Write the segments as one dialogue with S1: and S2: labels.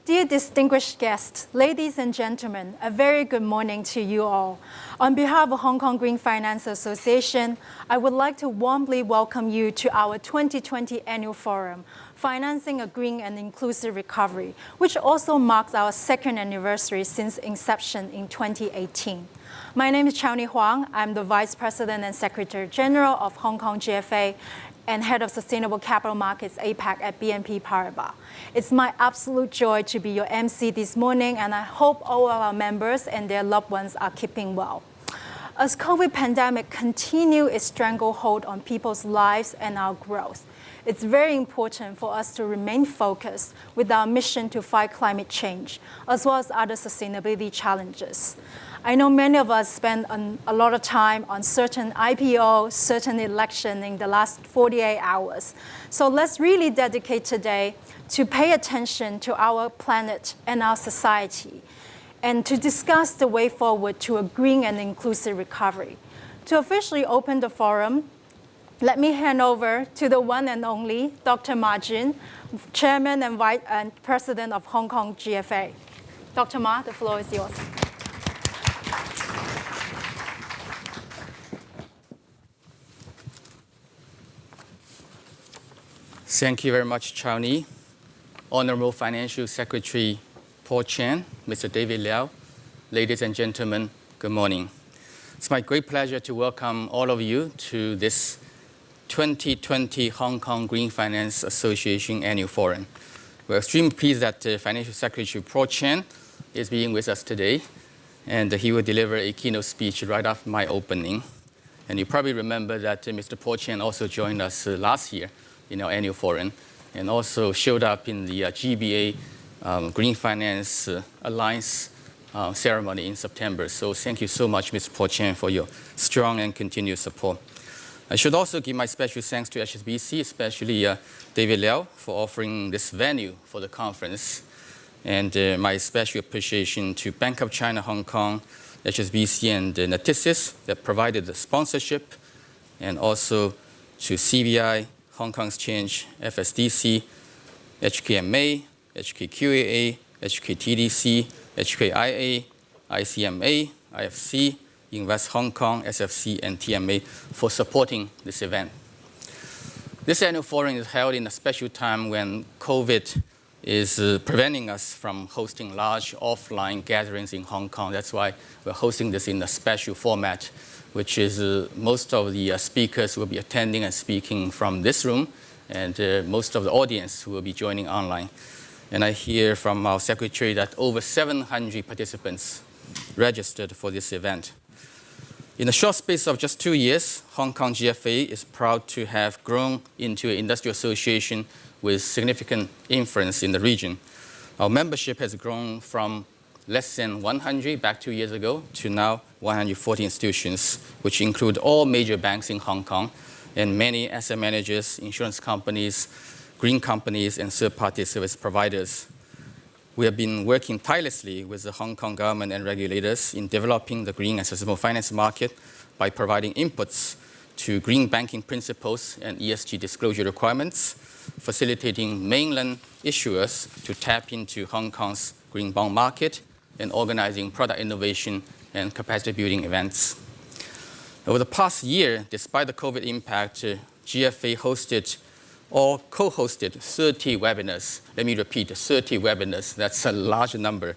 S1: Dear distinguished guests, ladies and gentlemen, a very good morning to you all. On behalf of Hong Kong Green Finance Association, I would like to warmly welcome you to our 2020 Annual Forum, Financing a Green and Inclusive Recovery, which also marks our second anniversary since inception in 2018. My name is Chao-Ni Huang. I'm the Vice President and Secretary General of Hong Kong GFA and Head of Sustainable Capital Markets APAC at BNP Paribas. It's my absolute joy to be your MC this morning, and I hope all of our members and their loved ones are keeping well. As COVID pandemic continues its stranglehold on people's lives and our growth, it's very important for us to remain focused with our mission to fight climate change, as well as other sustainability challenges. I know many of us spend a lot of time on certain IPO, certain election in the last 48 hours. So let's really dedicate today to pay attention to our planet and our society, and to discuss the way forward to a green and inclusive recovery. To officially open the forum, let me hand over to the one and only Dr. Ma Jun, Chairman and President of Hong Kong GFA. Dr. Ma, the floor is yours.
S2: Thank you very much, Chao-Ni. Honorable Financial Secretary Paul Chen, Mr. David Liao, ladies and gentlemen, good morning. It's my great pleasure to welcome all of you to this 2020 Hong Kong Green Finance Association Annual Forum. We're extremely pleased that Financial Secretary Paul Chen is being with us today, and he will deliver a keynote speech right after my opening. And you probably remember that Mr. Paul Chen also joined us last year in our annual forum, and also showed up in the GBA Green Finance Alliance ceremony in September. So thank you so much, Mr. Paul Chen, for your strong and continued support. I should also give my special thanks to HSBC, especially David Liao, for offering this venue for the conference, and my special appreciation to Bank of China Hong Kong, HSBC, and Natixis that provided the sponsorship, and also to CBI, Hong Kong Exchange, FSDC, HKMA, HKQAA, HKTDC, HKIA, ICMA, IFC, Invest Hong Kong, SFC, and TMA for supporting this event. This annual forum is held in a special time when COVID is preventing us from hosting large offline gatherings in Hong Kong. That's why we're hosting this in a special format, which is most of the speakers will be attending and speaking from this room, and most of the audience will be joining online. And I hear from our secretary that over 700 participants registered for this event. In a short space of just 2 years, Hong Kong GFA is proud to have grown into an industrial association with significant influence in the region. Our membership has grown from less than 100 back 2 years ago to now 140 institutions, which include all major banks in Hong Kong and many asset managers, insurance companies, green companies, and third-party service providers. We have been working tirelessly with the Hong Kong government and regulators in developing the green and sustainable finance market by providing inputs to green banking principles and ESG disclosure requirements, facilitating mainland issuers to tap into Hong Kong's green bond market, and organizing product innovation and capacity building events. Over the past year, despite the COVID impact, GFA hosted or co-hosted 30 webinars. Let me repeat, 30 webinars. That's a large number.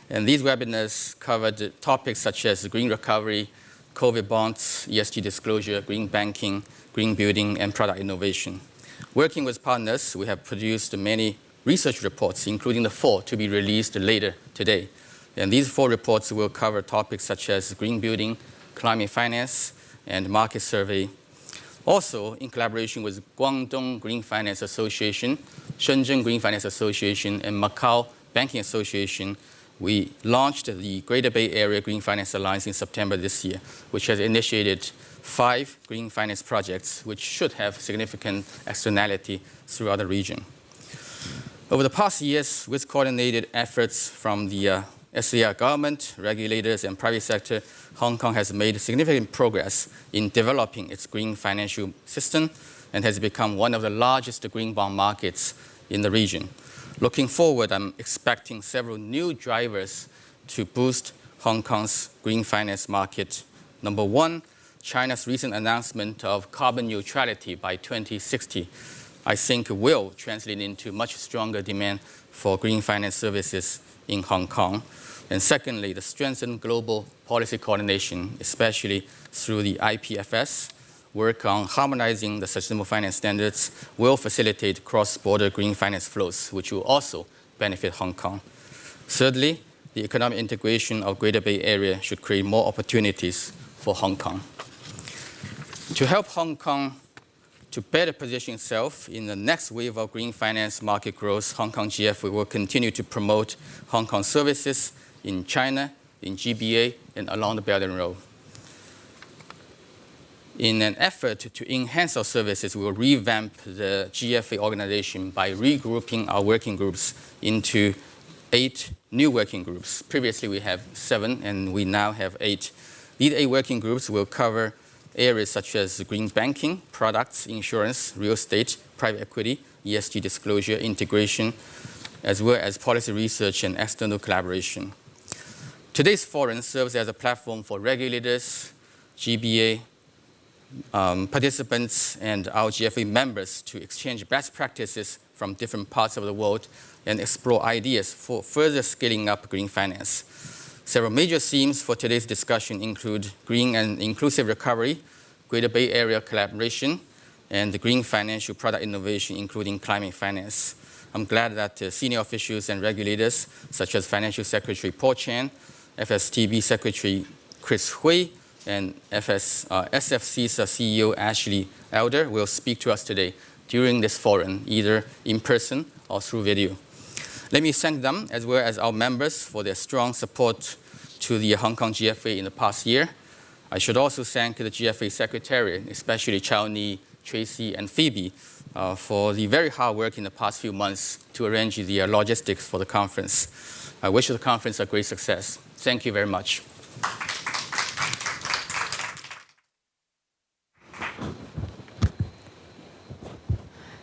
S2: And these webinars covered topics such as green recovery, COVID bonds, ESG disclosure, green banking, green building, and product innovation. Working with partners, we have produced many research reports, including the 4 to be released later today. And these 4 reports will cover topics such as green building, climate finance, and market survey. Also, in collaboration with Guangdong Green Finance Association, Shenzhen Green Finance Association, and Macau Banking Association, we launched the Greater Bay Area Green Finance Alliance in September this year, which has initiated 5 green finance projects, which should have significant externality throughout the region. Over the past years, with coordinated efforts from the SAR government, regulators, and private sector, Hong Kong has made significant progress in developing its green financial system and has become one of the largest green bond markets in the region. Looking forward, I'm expecting several new drivers to boost Hong Kong's green finance market. Number one, China's recent announcement of carbon neutrality by 2060, I think will translate into much stronger demand for green finance services in Hong Kong. And secondly, the strengthened global policy coordination, especially through the IPFS, work on harmonizing the sustainable finance standards will facilitate cross-border green finance flows, which will also benefit Hong Kong. Thirdly, the economic integration of Greater Bay Area should create more opportunities for Hong Kong. To help Hong Kong to better position itself in the next wave of green finance market growth, Hong Kong GFA will continue to promote Hong Kong services in China, in GBA, and along the Belt and Road. In an effort to enhance our services, we will revamp the GFA organization by regrouping our working groups into 8 new working groups. Previously, we have 7, and we now have 8. These 8 working groups will cover areas such as green banking, products, insurance, real estate, private equity, ESG disclosure, integration, as well as policy research and external collaboration. Today's forum serves as a platform for regulators, GBA, participants, and our GFA members to exchange best practices from different parts of the world and explore ideas for further scaling up green finance. Several major themes for today's discussion include green and inclusive recovery, Greater Bay Area collaboration, and the green financial product innovation, including climate finance. I'm glad that senior officials and regulators, such as Financial Secretary Paul Chen, FSTB Secretary Chris Hui, and SFC's CEO Ashley Elder will speak to us today during this forum, either in person or through video. Let me thank them, as well as our members, for their strong support to the Hong Kong GFA in the past year. I should also thank the GFA Secretariat, especially Chao Ni, Tracy, and Phoebe, for the very hard work in the past few months to arrange the logistics for the conference. I wish the conference a great success. Thank you very much.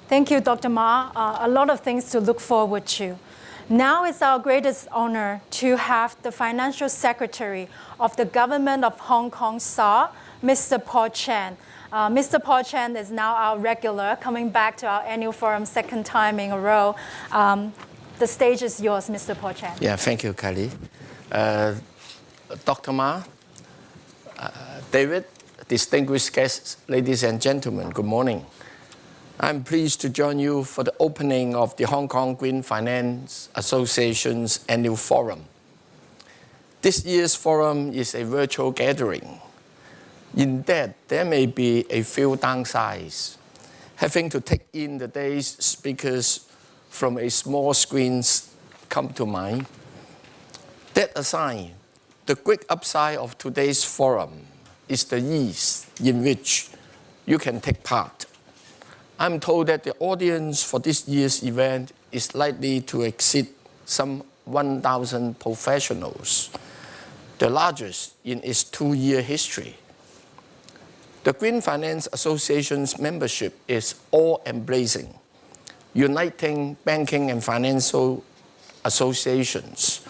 S1: Thank you, Dr. Ma. A lot of things to look forward to. Now it's our greatest honor to have the Financial Secretary of the Government of Hong Kong, SAR, Mr. Paul Chen. Mr. Paul Chen is now our regular, coming back to our annual forum second time in a row. The stage is yours, Mr. Paul Chen.
S3: Yeah, thank you, Kylie. Dr. Ma, David, distinguished guests, ladies and gentlemen, good morning. I'm pleased to join you for the opening of the Hong Kong Green Finance Association's Annual Forum. This year's forum is a virtual gathering. In that, there may be a few downsides. Having to take in the day's speakers from a small screen come to mind. That aside, the great upside of today's forum is the ease in which you can take part. I'm told that the audience for this year's event is likely to exceed some 1,000 professionals, the largest in its 2-year history. The Green Finance Association's membership is all-embracing, uniting banking and financial associations,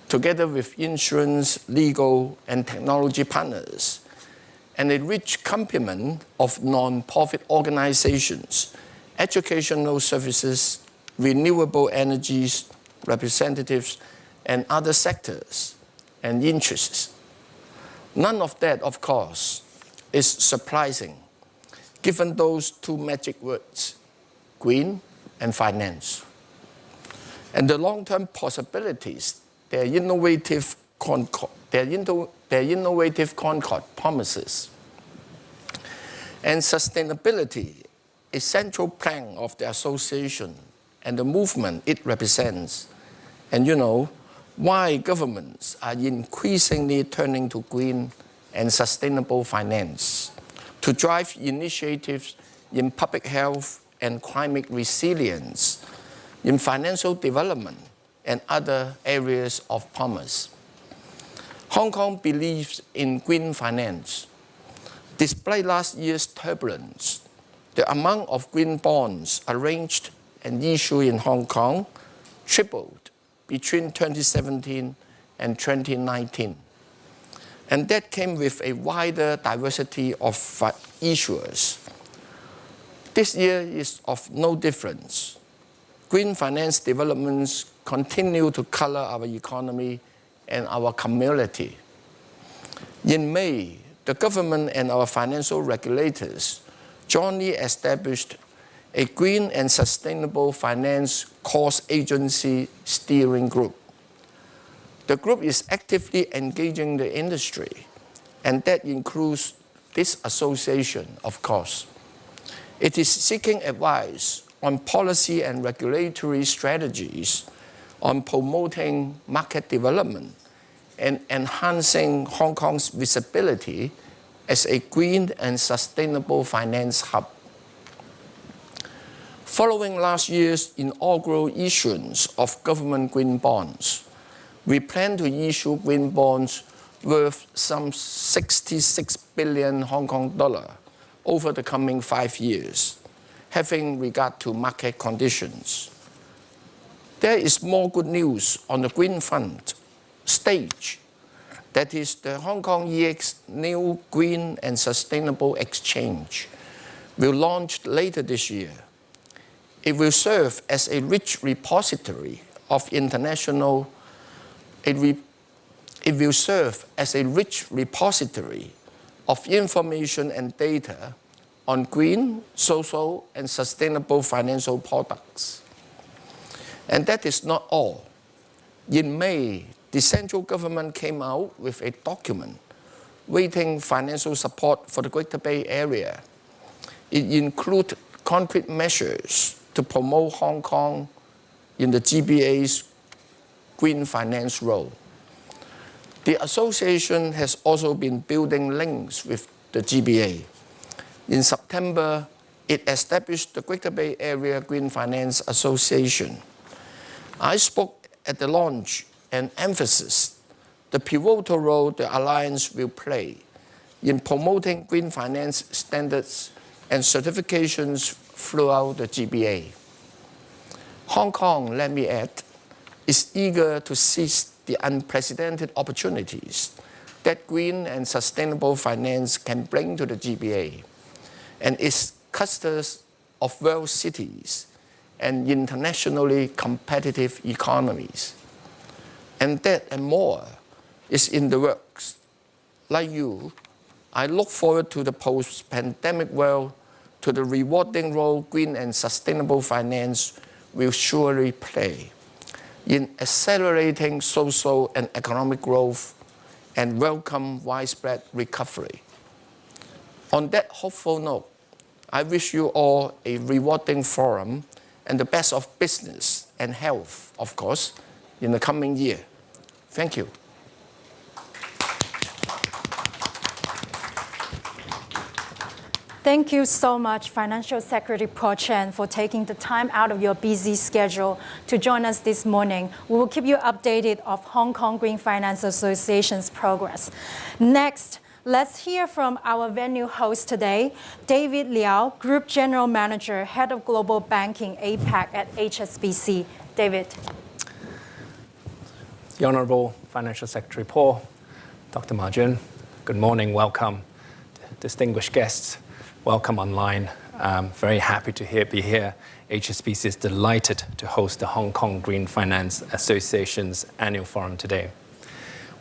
S3: together with insurance, legal, and technology partners, and a rich complement of non-profit organizations, educational services, renewable energies, representatives, and other sectors and interests. None of that, of course, is surprising, given those 2 magic words, green and finance, and the long-term possibilities their innovative concord promises. And sustainability, a central plank of the association and the movement it represents. And you know why governments are increasingly turning to green and sustainable finance to drive initiatives in public health and climate resilience, in financial development and other areas of promise. Hong Kong believes in green finance. Despite last year's turbulence, the amount of green bonds arranged and issued in Hong Kong tripled between 2017 and 2019. And that came with a wider diversity of issuers. This year is of no difference. Green finance developments continue to color our economy and our community. In May, the government and our financial regulators jointly established a Green and Sustainable Finance Cost Agency Steering Group. The group is actively engaging the industry, and that includes this association, of course. It is seeking advice on policy and regulatory strategies on promoting market development and enhancing Hong Kong's visibility as a green and sustainable finance hub. Following last year's inaugural issuance of government green bonds, we plan to issue green bonds worth some 66 billion Hong Kong dollar over the coming 5 years, having regard to market conditions. There is more good news on the Green Fund stage. That is the Hong Kong EX new Green and Sustainable Exchange will launch later this year. It will serve as a rich repository of information and data on green, social, and sustainable financial products. And that is not all. In May, the central government came out with a document rating financial support for the Greater Bay Area. It includes concrete measures to promote Hong Kong in the GBA's green finance role. The association has also been building links with the GBA. In September, it established the Greater Bay Area Green Finance Association. I spoke at the launch and emphasized the pivotal role the Alliance will play in promoting green finance standards and certifications throughout the GBA. Hong Kong, let me add, is eager to seize the unprecedented opportunities that green and sustainable finance can bring to the GBA and its clusters of world cities and internationally competitive economies. And that and more is in the works. Like you, I look forward to the post-pandemic world, to the rewarding role green and sustainable finance will surely play in accelerating social and economic growth and welcome widespread recovery. On that hopeful note, I wish you all a rewarding forum and the best of business and health, of course, in the coming year. Thank you.
S1: Thank you so much, Financial Secretary Paul Chen, for taking the time out of your busy schedule to join us this morning. We will keep you updated of Hong Kong Green Finance Association's progress. Next, let's hear from our venue host today, David Liao, Group General Manager, Head of Global Banking APAC at HSBC. David.
S4: The Honourable Financial Secretary Paul, Dr. Ma Jun, good morning, welcome. Distinguished guests, welcome online. Very happy to be here. HSBC is delighted to host the Hong Kong Green Finance Association's Annual Forum today.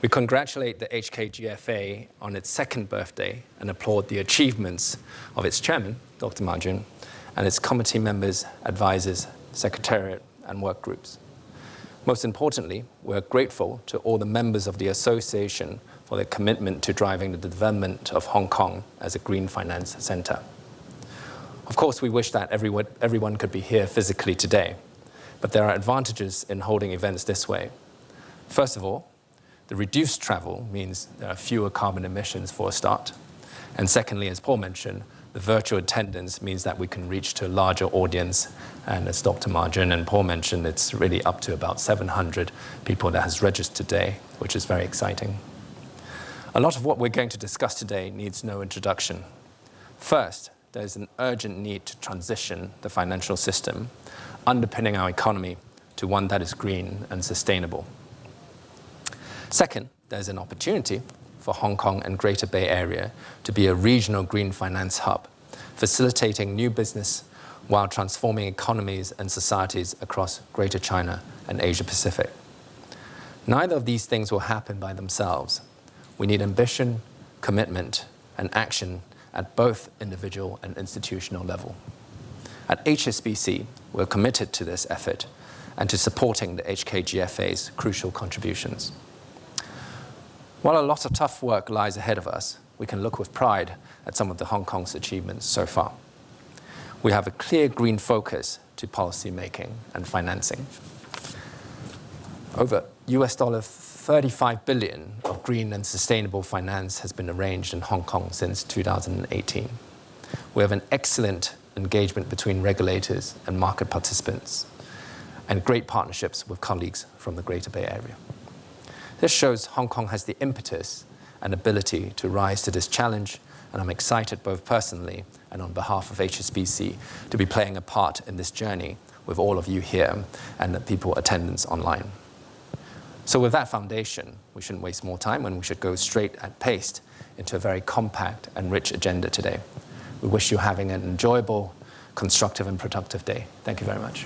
S4: We congratulate the HKGFA on its second birthday and applaud the achievements of its chairman, Dr. Ma Jun, and its committee members, advisors, secretariat, and work groups. Most importantly, we're grateful to all the members of the association for their commitment to driving the development of Hong Kong as a green finance center. Of course, we wish that everyone could be here physically today, but there are advantages in holding events this way. First of all, the reduced travel means there are fewer carbon emissions for a start. And secondly, as Paul mentioned, the virtual attendance means that we can reach to a larger audience. And as Dr. Ma Jun and Paul mentioned, it's really up to about 700 people that has registered today, which is very exciting. A lot of what we're going to discuss today needs no introduction. First, there's an urgent need to transition the financial system, underpinning our economy to to one that is green and sustainable. Second, there's an opportunity for Hong Kong and Greater Bay Area to be a regional green finance hub, facilitating new business while transforming economies and societies across Greater China and Asia Pacific. Neither of these things will happen by themselves. We need ambition, commitment, and action at both individual and institutional level. At HSBC, we're committed to this effort and to supporting the HKGFA's crucial contributions. While a lot of tough work lies ahead of us, we can look with pride at some of the Hong Kong's achievements so far. We have a clear green focus to policy making and financing. Over $35 billion of green and sustainable finance has been arranged in Hong Kong since 2018. We have an excellent engagement between regulators and market participants, and great partnerships with colleagues from the Greater Bay Area. This shows Hong Kong has the impetus and ability to rise to this challenge, and I'm excited both personally and on behalf of HSBC to be playing a part in this journey with all of you here and the people attendance online. So with that foundation, we shouldn't waste more time and we should go straight at pace into a very compact and rich agenda today. We wish you having an enjoyable, constructive and productive day. Thank you very much.